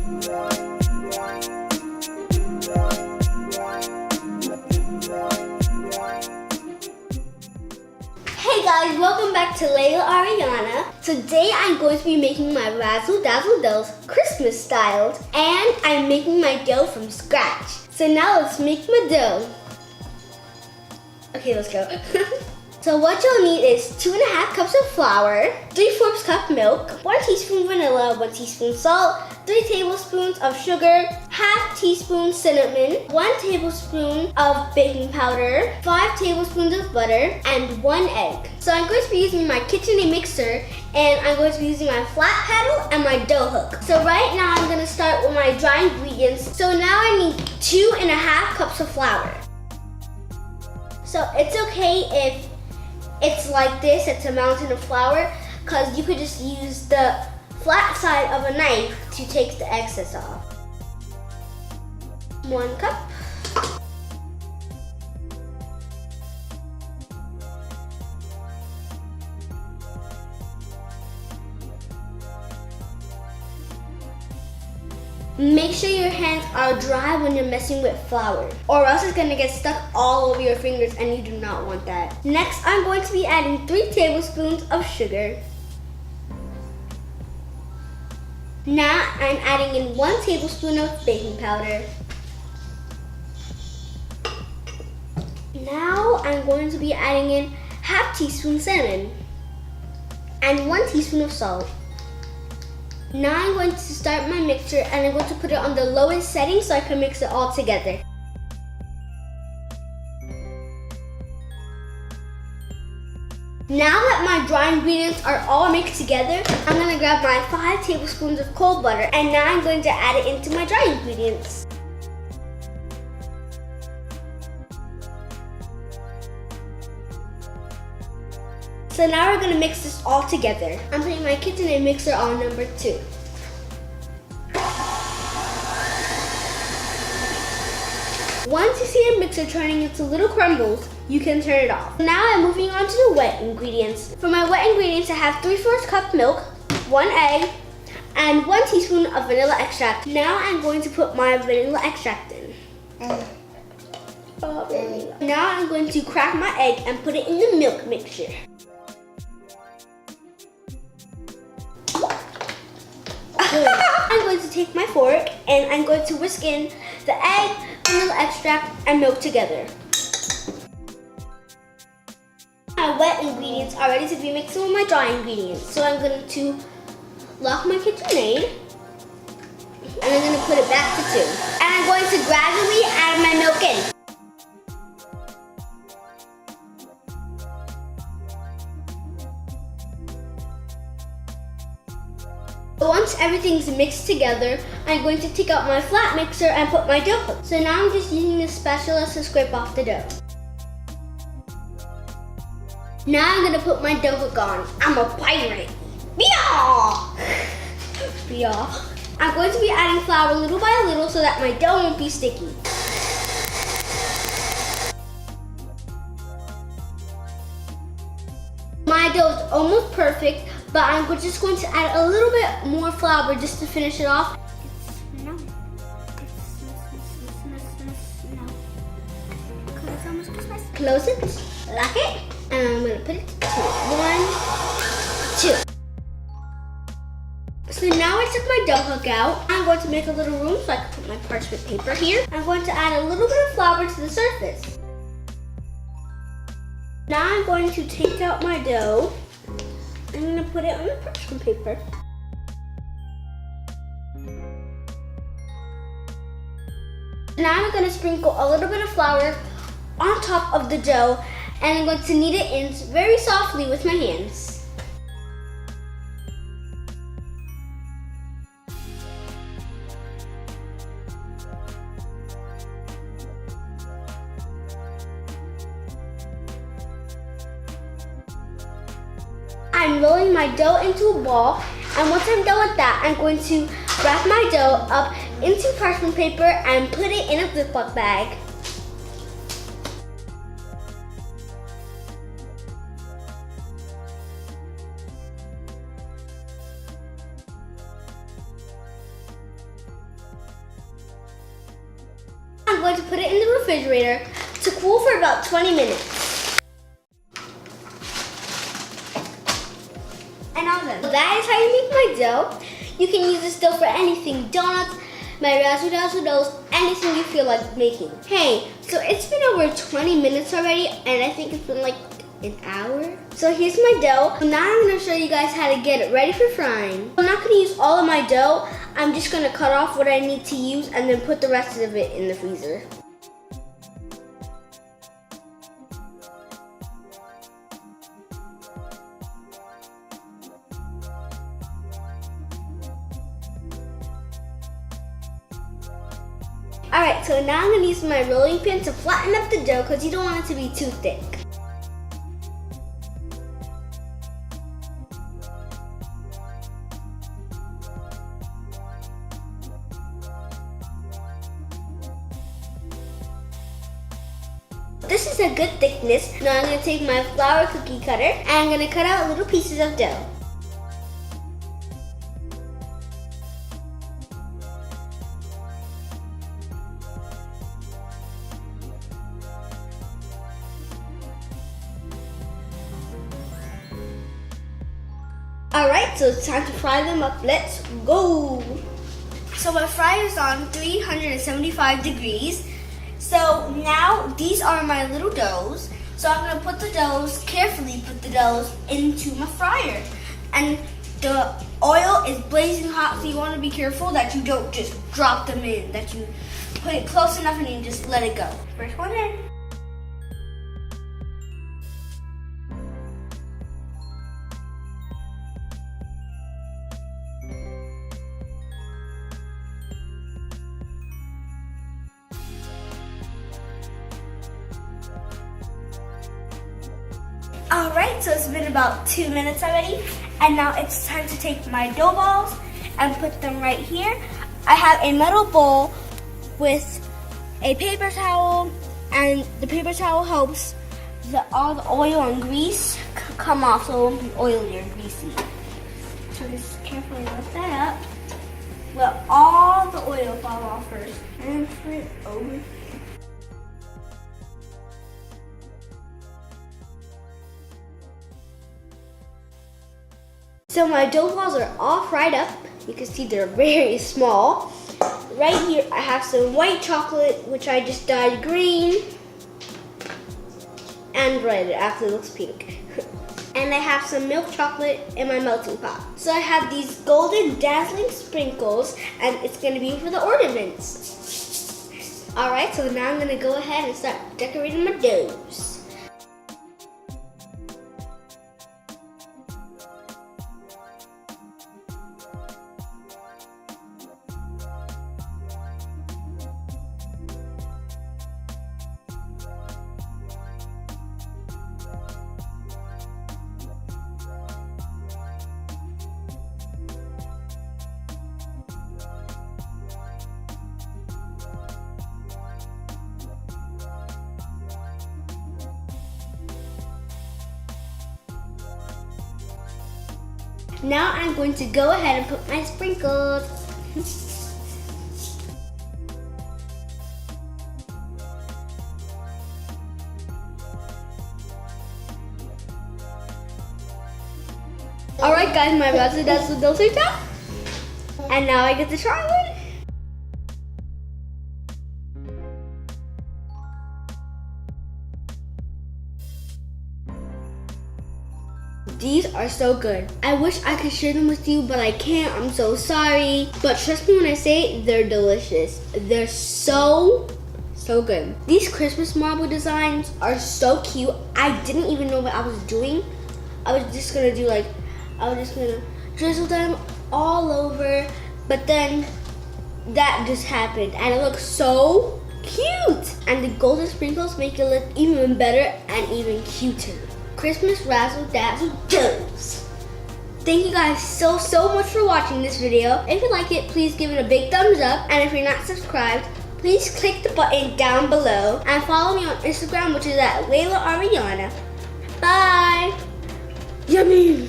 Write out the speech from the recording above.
Hey guys, welcome back to Layla Ariana. Today I'm going to be making my Razzle Dazzle Doughz Christmas styled, and I'm making my dough from scratch. So now let's make my dough. Okay, let's go. So what you'll need is 2.5 cups of flour, 3/4 cup milk, 1 teaspoon vanilla, 1 teaspoon salt, 3 tablespoons of sugar, half teaspoon cinnamon, 1 tablespoon of baking powder, 5 tablespoons of butter, and 1 egg. So I'm going to be using my KitchenAid mixer, and I'm going to be using my flat paddle and my dough hook. So right now I'm going to start with my dry ingredients. So now I need 2.5 cups of flour. So it's okay if it's like this, it's a mountain of flour, because you could just use the flat side of a knife to take the excess off. 1 cup. Make sure your hands are dry when you're messing with flour, or else it's gonna get stuck all over your fingers and you do not want that. Next, I'm going to be adding 3 tablespoons of sugar. Now I'm adding in 1 tablespoon of baking powder. Now I'm going to be adding in half teaspoon cinnamon and 1 teaspoon of salt. Now I'm going to start my mixture, and I'm going to put it on the lowest setting so I can mix it all together. Now that my dry ingredients are all mixed together, I'm going to grab my 5 tablespoons of cold butter, and now I'm going to add it into my dry ingredients. So now we're going to mix this all together. I'm putting my KitchenAid mixer on number 2. Once you see the mixer turning into little crumbles, you can turn it off. Now I'm moving on to the wet ingredients. For my wet ingredients, I have 3/4 cup milk, 1 egg, and 1 teaspoon of vanilla extract. Now I'm going to put my vanilla extract in. Now I'm going to crack my egg and put it in the milk mixture. I'm going to take my fork and I'm going to whisk in the egg, vanilla extract, and milk together. My wet ingredients are ready to be mixed with my dry ingredients. So I'm going to lock my KitchenAid and I'm going to put it back to 2. And I'm going to gradually add my milk in. Once everything's mixed together, I'm going to take out my flat mixer and put my dough hook. So now I'm just using this spatula to scrape off the dough. Now I'm going to put my dough hook on. I'm a pirate. Bia! Bia. I'm going to be adding flour little by little so that my dough won't be sticky. My dough is almost perfect, but I'm just going to add a little bit more flour just to finish it off. Close it, lock it, and I'm going to put it to 1, 2. So now I took my dough hook out. I'm going to make a little room so I can put my parchment paper here. I'm going to add a little bit of flour to the surface. Now I'm going to take out my dough. I'm going to put it on the parchment paper. Now I'm going to sprinkle a little bit of flour on top of the dough, and I'm going to knead it in very softly with my hands. I'm rolling my dough into a ball, and once I'm done with that, I'm going to wrap my dough up into parchment paper and put it in a Ziploc bag. to put it in the refrigerator to cool for about 20 minutes. And all done. That is how you make my dough. You can use this dough for anything. Donuts, my Razzle Dazzle doughs, anything you feel like making. Hey, so it's been over 20 minutes already, and I think it's been like an hour. So here's my dough. Now I'm gonna show you guys how to get it ready for frying. I'm not gonna use all of my dough. I'm just gonna cut off what I need to use and then put the rest of it in the freezer. Alright, so now I'm gonna use my rolling pin to flatten up the dough because you don't want it to be too thick. This is a good thickness. Now I'm going to take my flour cookie cutter and I'm going to cut out little pieces of dough. Alright, so it's time to fry them up. Let's go! So my fryer is on 375 degrees. So now these are my little doughs. So I'm gonna put the doughs, carefully put the doughs into my fryer. And the oil is blazing hot, so you wanna be careful that you don't just drop them in, that you put it close enough and you just let it go. First one in. Alright, so it's been about 2 minutes already, and now it's time to take my dough balls and put them right here. I have a metal bowl with a paper towel, and the paper towel helps all the oil and grease come off so it won't be oily or greasy. So just carefully lift that up. Let all the oil fall off first, and put it over. So my dough balls are all fried up. You can see they're very small. Right here I have some white chocolate, which I just dyed green and red after it looks pink. And I have some milk chocolate in my melting pot. So I have these golden dazzling sprinkles, and it's gonna be for the ornaments. Alright, so now I'm gonna go ahead and start decorating my doughs. Now I'm going to go ahead and put my sprinkles. Alright guys, my Razzle Dazzle doughs are done. And now I get to try one. These are so good. I wish I could share them with you, but I can't. I'm so sorry. But trust me when I say they're delicious. They're so good. These Christmas marble designs are so cute. I didn't even know what I was doing. I was just gonna drizzle them all over, but then that just happened and it looks so cute. And the golden sprinkles make it look even better and even cuter. Christmas Razzle Dazzle Doughz. Thank you guys so much for watching this video. If you like it, please give it a big thumbs up. And if you're not subscribed, please click the button down below. And follow me on Instagram, which is at Layla Ariana. Bye. Yummy.